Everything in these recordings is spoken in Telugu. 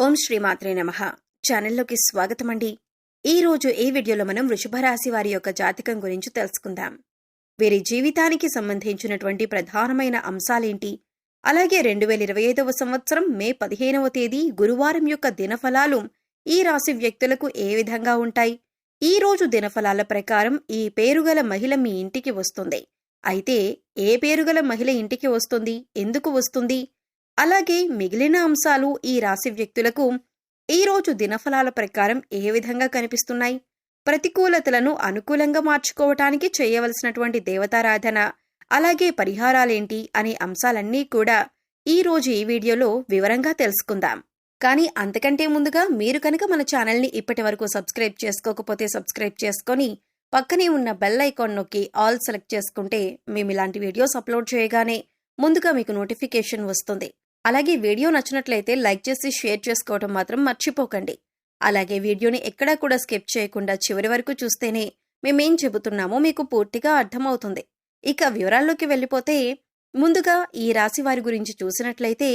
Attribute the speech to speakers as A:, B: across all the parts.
A: ఓం శ్రీమాత్రే నమః. ఛానల్లోకి స్వాగతమండి. ఈరోజు ఈ వీడియోలో మనం వృషభ రాశి వారి యొక్క జాతకం గురించి తెలుసుకుందాం. వీరి జీవితానికి సంబంధించినటువంటి ప్రధానమైన అంశాలేంటి, అలాగే 2025వ సంవత్సరం మే 15వ తేదీ గురువారం యొక్క దినఫలాలు ఈ రాశి వ్యక్తులకు ఏ విధంగా ఉంటాయి, ఈ రోజు దినఫలాల ప్రకారం ఈ పేరుగల మహిళ మీ ఇంటికి వస్తుంది. అయితే ఏ పేరుగల మహిళ ఇంటికి వస్తుంది, ఎందుకు వస్తుంది, అలాగే మిగిలిన అంశాలు ఈ రాశి వ్యక్తులకు ఈ రోజు దినఫలాల ప్రకారం ఏ విధంగా కనిపిస్తున్నాయి, ప్రతికూలతలను అనుకూలంగా మార్చుకోవటానికి చేయవలసినటువంటి దేవతారాధన, అలాగే పరిహారాలేంటి అనే అంశాలన్నీ కూడా ఈ రోజు ఈ వీడియోలో వివరంగా తెలుసుకుందాం. కానీ అంతకంటే ముందుగా మీరు కనుక మన ఛానల్ని ఇప్పటి వరకు సబ్స్క్రైబ్ చేసుకోకపోతే సబ్స్క్రైబ్ చేసుకొని పక్కనే ఉన్న బెల్ ఐకాన్ నొక్కి ఆల్ సెలెక్ట్ చేసుకుంటే మేము ఇలాంటి వీడియోస్ అప్లోడ్ చేయగానే ముందుగా మీకు నోటిఫికేషన్ వస్తుంది. అలాగే వీడియో నచ్చినట్లయితే లైక్ చేసి షేర్ చేసుకోవడం మాత్రం మర్చిపోకండి. అలాగే వీడియోని ఎక్కడా కూడా స్కిప్ చేయకుండా చివరి వరకు చూస్తేనే మేమేం చెబుతున్నామో మీకు పూర్తిగా అర్థమవుతుంది. ఇక వివరాల్లోకి వెళ్ళిపోతే ముందుగా ఈ రాశి వారి గురించి చూసినట్లయితే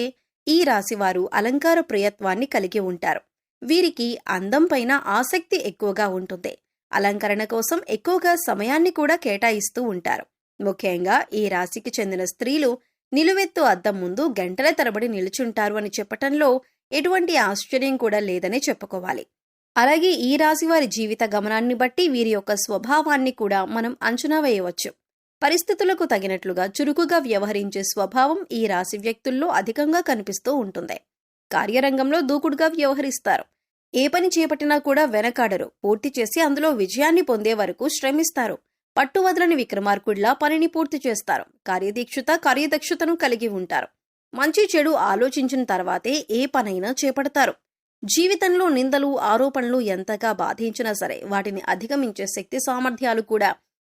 A: ఈ రాశివారు అలంకార ప్రియత్వాన్ని కలిగి ఉంటారు. వీరికి అందం పైన ఆసక్తి ఎక్కువగా ఉంటుంది. అలంకరణ కోసం ఎక్కువగా సమయాన్ని కూడా కేటాయిస్తూ ఉంటారు. ముఖ్యంగా ఈ రాశికి చెందిన స్త్రీలు నిలువెత్తు అద్దం ముందు గంటల తరబడి నిలుచుంటారు అని చెప్పటంలో ఎటువంటి ఆశ్చర్యం కూడా లేదని చెప్పుకోవాలి. అలాగే ఈ రాశి వారి జీవిత గమనాన్ని బట్టి వీరి యొక్క స్వభావాన్ని కూడా మనం అంచనా వేయవచ్చు. పరిస్థితులకు తగినట్లుగా చురుకుగా వ్యవహరించే స్వభావం ఈ రాశి వ్యక్తుల్లో అధికంగా కనిపిస్తూ ఉంటుంది. కార్యరంగంలో దూకుడుగా వ్యవహరిస్తారు. ఏ పని చేపట్టినా కూడా వెనకాడరు. పూర్తి చేసి అందులో విజయాన్ని పొందే వరకు శ్రమిస్తారు. పట్టువదలని విక్రమార్కుడిలా పనిని పూర్తి చేస్తారు. కార్యదక్షతను కలిగి ఉంటారు. మంచి చెడు ఆలోచించిన తర్వాతే ఏ పనైనా చేపడతారు. జీవితంలో నిందలు, ఆరోపణలు ఎంతగా బాధించినా సరే వాటిని అధిగమించే శక్తి సామర్థ్యాలు కూడా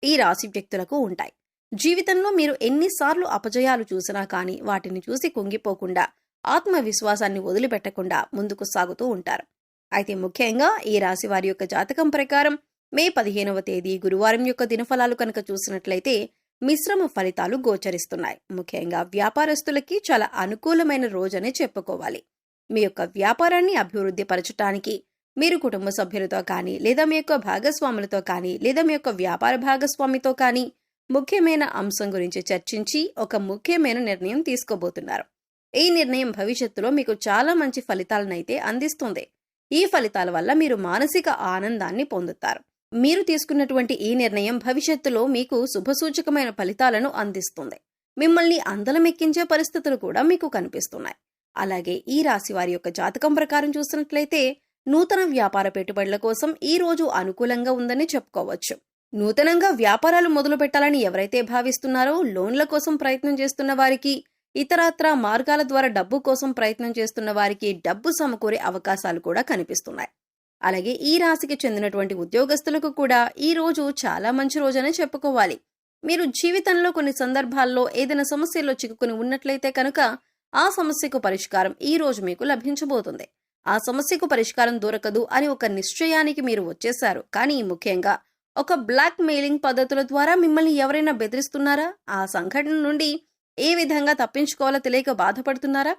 A: ఈ రాశి వ్యక్తులకు ఉంటాయి. జీవితంలో మీరు ఎన్నిసార్లు అపజయాలు చూసినా కానీ వాటిని చూసి కుంగిపోకుండా, ఆత్మవిశ్వాసాన్ని వదిలిపెట్టకుండా ముందుకు సాగుతూ ఉంటారు. అయితే ముఖ్యంగా ఈ రాశి వారి యొక్క జాతకం ప్రకారం మే 15వ తేదీ గురువారం యొక్క దినఫలాలు కనుక చూసినట్లయితే మిశ్రమ ఫలితాలు గోచరిస్తున్నాయి. ముఖ్యంగా వ్యాపారస్తులకి చాలా అనుకూలమైన రోజనే చెప్పుకోవాలి. మీ యొక్క వ్యాపారాన్ని అభివృద్ధి పరచటానికి మీరు కుటుంబ సభ్యులతో కానీ, లేదా మీ యొక్క భాగస్వాములతో కానీ, లేదా మీ యొక్క వ్యాపార భాగస్వామితో కానీ ముఖ్యమైన అంశం గురించి చర్చించి ఒక ముఖ్యమైన నిర్ణయం తీసుకోబోతున్నారు. ఈ నిర్ణయం భవిష్యత్తులో మీకు చాలా మంచి ఫలితాలనైతే అందిస్తుంది. ఈ ఫలితాల వల్ల మీరు మానసిక ఆనందాన్ని పొందుతారు. మీరు తీసుకున్నటువంటి ఈ నిర్ణయం భవిష్యత్తులో మీకు శుభసూచకమైన ఫలితాలను అందిస్తుంది. మిమ్మల్ని అందలమెక్కించే పరిస్థితులు కూడా మీకు కనిపిస్తున్నాయి. అలాగే ఈ రాశి వారి యొక్క జాతకం ప్రకారం చూసినట్లయితే నూతన వ్యాపార పెట్టుబడుల కోసం ఈ రోజు అనుకూలంగా ఉందని చెప్పుకోవచ్చు. నూతనంగా వ్యాపారాలు మొదలు పెట్టాలని ఎవరైతే భావిస్తున్నారో, లోన్ల కోసం ప్రయత్నం చేస్తున్న వారికి, ఇతరత్రా మార్గాల ద్వారా డబ్బు కోసం ప్రయత్నం చేస్తున్న వారికి డబ్బు సమకూరే అవకాశాలు కూడా కనిపిస్తున్నాయి. అలాగే ఈ రాశికి చెందినటువంటి ఉద్యోగస్తులకు కూడా ఈ రోజు చాలా మంచి రోజనే చెప్పుకోవాలి. మీరు జీవితంలో కొన్ని సందర్భాల్లో ఏదైనా సమస్యలో చిక్కుకుని ఉన్నట్లయితే కనుక ఆ సమస్యకు పరిష్కారం ఈ రోజు మీకు లభించబోతుంది. ఆ సమస్యకు పరిష్కారం దొరకదు అని ఒక నిశ్చయానికి మీరు వచ్చేశారు. కానీ ముఖ్యంగా ఒక బ్లాక్ మెయిలింగ్ పద్ధతుల ద్వారా మిమ్మల్ని ఎవరైనా బెదిరిస్తున్నారా, ఆ సంఘటన నుండి ఏ విధంగా తప్పించుకోవాలో తెలియక బాధపడుతున్నారా?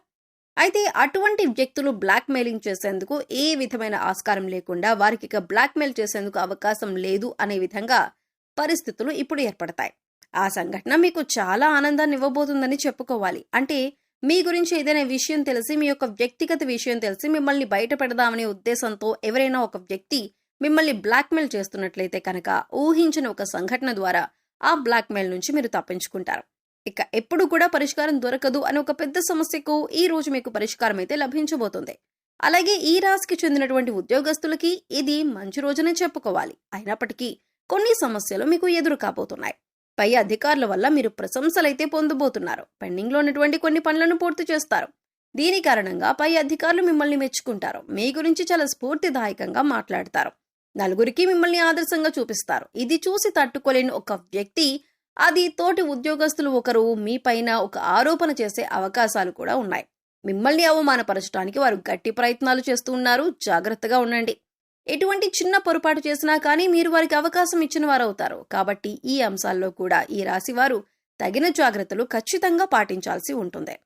A: అయితే అటువంటి వ్యక్తులు బ్లాక్ మెయిలింగ్ చేసేందుకు ఏ విధమైన ఆస్కారం లేకుండా వారికి ఇక బ్లాక్ మెయిల్ చేసేందుకు అవకాశం లేదు అనే విధంగా పరిస్థితులు ఇప్పుడు ఏర్పడతాయి. ఆ సంఘటన మీకు చాలా ఆనందాన్ని ఇవ్వబోతుందని చెప్పుకోవాలి. అంటే మీ గురించి ఏదైనా విషయం తెలిసి, మీ యొక్క వ్యక్తిగత విషయం తెలిసి మిమ్మల్ని బయట పెడదామనే ఉద్దేశంతో ఎవరైనా ఒక వ్యక్తి మిమ్మల్ని బ్లాక్ మెయిల్ చేస్తున్నట్లయితే కనుక ఊహించిన ఒక సంఘటన ద్వారా ఆ బ్లాక్ మెయిల్ నుంచి మీరు తప్పించుకుంటారు. ఇక ఎప్పుడు కూడా పరిష్కారం దొరకదు అని ఒక పెద్ద సమస్యకు ఈ రోజు మీకు పరిష్కారం అయితే లభించబోతుంది. అలాగే ఈ రాశికి చెందినటువంటి ఉద్యోగస్తులకి ఇది మంచి రోజునే చెప్పుకోవాలి. అయినప్పటికీ కొన్ని సమస్యలు మీకు ఎదురు కాబోతున్నాయి. పై అధికారుల వల్ల మీరు ప్రశంసలైతే పొందబోతున్నారు. పెండింగ్ లో ఉన్నటువంటి కొన్ని పనులను పూర్తి చేస్తారు. దీని కారణంగా పై అధికారులు మిమ్మల్ని మెచ్చుకుంటారు. మీ గురించి చాలా స్ఫూర్తిదాయకంగా మాట్లాడతారు. నలుగురికి మిమ్మల్ని ఆదర్శంగా చూపిస్తారు. ఇది చూసి తట్టుకోలేని ఒక వ్యక్తి, అది తోటి ఉద్యోగస్తులు ఒకరు మీ పైన ఒక ఆరోపణ చేసే అవకాశాలు కూడా ఉన్నాయి. మిమ్మల్ని అవమానపరచడానికి వారు గట్టి ప్రయత్నాలు చేస్తూ ఉన్నారు. జాగ్రత్తగా ఉండండి. ఎటువంటి చిన్న పొరపాటు చేసినా కానీ మీరు వారికి అవకాశం ఇచ్చిన వారు అవుతారు. కాబట్టి ఈ అంశాల్లో కూడా ఈ రాశి వారు తగిన జాగ్రత్తలు ఖచ్చితంగా పాటించాల్సి ఉంటుంది.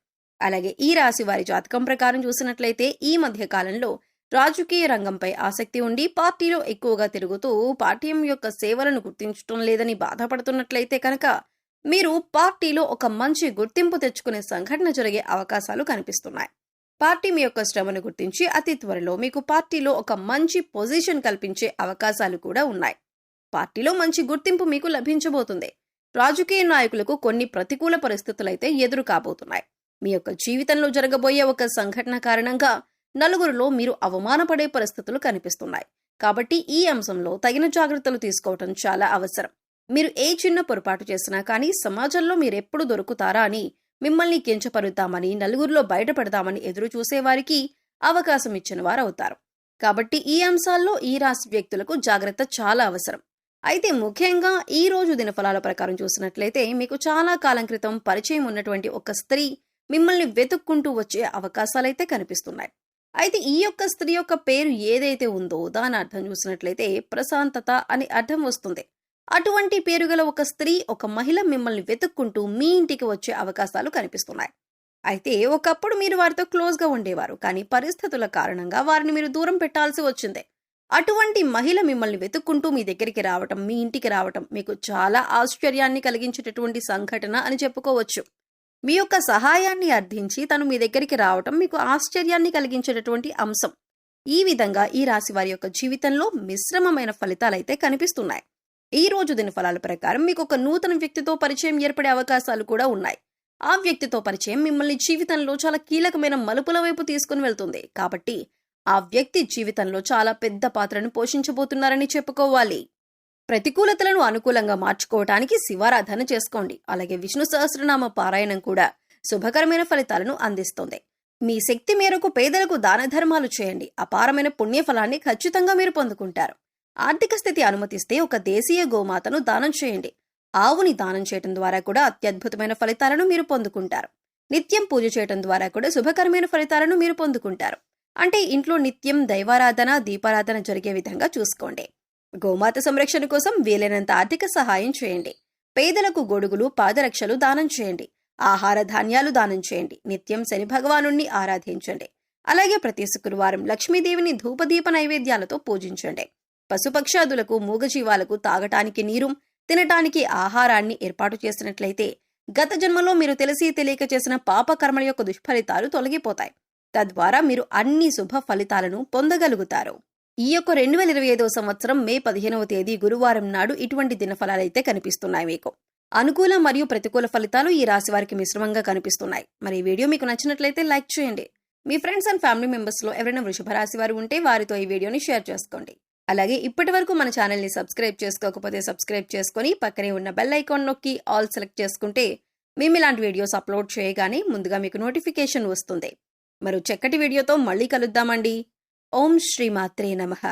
A: అలాగే ఈ రాశి వారి జాతకం ప్రకారం చూసినట్లయితే ఈ మధ్య కాలంలో రాజకీయ రంగంపై ఆసక్తి ఉండి పార్టీలో ఎక్కువగా తిరుగుతూ పార్టీ యొక్క సేవలను గుర్తించడం లేదని బాధపడుతున్నట్లయితే కనుక మీరు పార్టీలో ఒక మంచి గుర్తింపు తెచ్చుకునే సంఘటన జరిగే అవకాశాలు కనిపిస్తున్నాయి. పార్టీ మీ యొక్క శ్రమను గుర్తించి అతి త్వరలో మీకు పార్టీలో ఒక మంచి పొజిషన్ కల్పించే అవకాశాలు కూడా ఉన్నాయి. పార్టీలో మంచి గుర్తింపు మీకు లభించబోతుంది. రాజకీయ నాయకులకు కొన్ని ప్రతికూల పరిస్థితులైతే ఎదురు కాబోతున్నాయి. మీ యొక్క జీవితంలో జరగబోయే ఒక సంఘటన కారణంగా నలుగురిలో మీరు అవమానపడే పరిస్థితులు కనిపిస్తున్నాయి. కాబట్టి ఈ అంశంలో తగిన జాగ్రత్తలు తీసుకోవటం చాలా అవసరం. మీరు ఏ చిన్న పొరపాటు చేసినా కానీ సమాజంలో మీరెప్పుడు దొరుకుతారా అని, మిమ్మల్ని కించపరుద్దామని, నలుగురిలో బయటపడదామని ఎదురు చూసేవారికి అవకాశం ఇచ్చిన వారు అవుతారు. కాబట్టి ఈ అంశాల్లో ఈ రాశి వ్యక్తులకు జాగ్రత్త చాలా అవసరం. అయితే ముఖ్యంగా ఈ రోజు దినఫలాల ప్రకారం చూసినట్లయితే మీకు చాలా కాలం క్రితం పరిచయం ఉన్నటువంటి ఒక స్త్రీ మిమ్మల్ని వెతుక్కుంటూ వచ్చే అవకాశాలైతే కనిపిస్తున్నాయి. అయితే ఈ యొక్క స్త్రీ యొక్క పేరు ఏదైతే ఉందో దాని అర్థం చూసినట్లయితే ప్రశాంతత అని అర్థం వస్తుంది. అటువంటి పేరు గల ఒక స్త్రీ, ఒక మహిళ మిమ్మల్ని వెతుక్కుంటూ మీ ఇంటికి వచ్చే అవకాశాలు కనిపిస్తున్నాయి. అయితే ఒకప్పుడు మీరు వారితో క్లోజ్గా ఉండేవారు, కానీ పరిస్థితుల కారణంగా వారిని మీరు దూరం పెట్టాల్సి వచ్చింది. అటువంటి మహిళ మిమ్మల్ని వెతుక్కుంటూ మీ దగ్గరికి రావటం, మీ ఇంటికి రావటం మీకు చాలా ఆశ్చర్యాన్ని కలిగించేటటువంటి సంఘటన అని చెప్పుకోవచ్చు. మీ యొక్క సహాయాన్ని అర్థించి తను మీ దగ్గరికి రావటం మీకు ఆశ్చర్యాన్ని కలిగించేటటువంటి అంశం. ఈ విధంగా ఈ రాశి వారి యొక్క జీవితంలో మిశ్రమమైన ఫలితాలైతే కనిపిస్తున్నాయి. ఈ రోజు దినఫలాల ప్రకారం మీకు ఒక నూతన వ్యక్తితో పరిచయం ఏర్పడే అవకాశాలు కూడా ఉన్నాయి. ఆ వ్యక్తితో పరిచయం మిమ్మల్ని జీవితంలో చాలా కీలకమైన మలుపుల వైపు తీసుకుని వెళ్తుంది. కాబట్టి ఆ వ్యక్తి జీవితంలో చాలా పెద్ద పాత్రను పోషించబోతున్నారని చెప్పుకోవాలి. ప్రతికూలతలను అనుకూలంగా మార్చుకోవటానికి శివారాధన చేసుకోండి. అలాగే విష్ణు సహస్రనామ పారాయణం కూడా శుభకరమైన ఫలితాలను అందిస్తుంది. మీ శక్తి మేరకు పేదలకు దాన ధర్మాలు చేయండి. అపారమైన పుణ్యఫలాన్ని ఖచ్చితంగా మీరు పొందుకుంటారు. ఆర్థిక స్థితి అనుమతిస్తే ఒక దేశీయ గోమాతను దానం చేయండి. ఆవుని దానం చేయటం ద్వారా కూడా అత్యద్భుతమైన ఫలితాలను మీరు పొందుకుంటారు. నిత్యం పూజ చేయటం ద్వారా కూడా శుభకరమైన ఫలితాలను మీరు పొందుకుంటారు. అంటే ఇంట్లో నిత్యం దైవారాధన, దీపారాధన జరిగే విధంగా చూసుకోండి. గోమాత సంరక్షణ కోసం వీలైనంత ఆర్థిక సహాయం చేయండి. పేదలకు గొడుగులు, పాదరక్షలు దానం చేయండి. ఆహార ధాన్యాలు దానం చేయండి. నిత్యం శని భగవానుణ్ణి ఆరాధించండి. అలాగే ప్రతి శుక్రవారం లక్ష్మీదేవిని ధూపదీప నైవేద్యాలతో పూజించండి. పశుపక్షాదులకు, మూగజీవాలకు తాగటానికి నీరు, తినటానికి ఆహారాన్ని ఏర్పాటు చేసినట్లయితే గత జన్మలో మీరు తెలిసి తెలియక చేసిన పాపకర్మల యొక్క దుష్ఫలితాలు తొలగిపోతాయి. తద్వారా మీరు అన్ని శుభ ఫలితాలను పొందగలుగుతారు. ఈ యొక్క 2025 సంవత్సరం మే 15వ తేదీ గురువారం నాడు ఇటువంటి దినఫలాలైతే కనిపిస్తున్నాయి మీకు. అనుకూల మరియు ప్రతికూల ఫలితాలు ఈ రాశి వారికి మిశ్రమంగా కనిపిస్తున్నాయి. మరి ఈ వీడియో మీకు నచ్చినట్లయితే లైక్ చేయండి. మీ ఫ్రెండ్స్ అండ్ ఫ్యామిలీ మెంబర్స్ లో ఎవరైనా వృషభ రాశి వారు ఉంటే వారితో ఈ వీడియోని షేర్ చేసుకోండి. అలాగే ఇప్పటి వరకు మన ఛానల్ని సబ్స్క్రైబ్ చేసుకోకపోతే సబ్స్క్రైబ్ చేసుకుని పక్కనే ఉన్న బెల్ ఐకాన్ నొక్కి ఆల్ సెలెక్ట్ చేసుకుంటే మేము ఇలాంటి వీడియోస్ అప్లోడ్ చేయగానే ముందుగా మీకు నోటిఫికేషన్ వస్తుంది. మరో చక్కటి వీడియోతో మళ్ళీ కలుద్దామండి. ఓం శ్రీ మాత్రే నమః.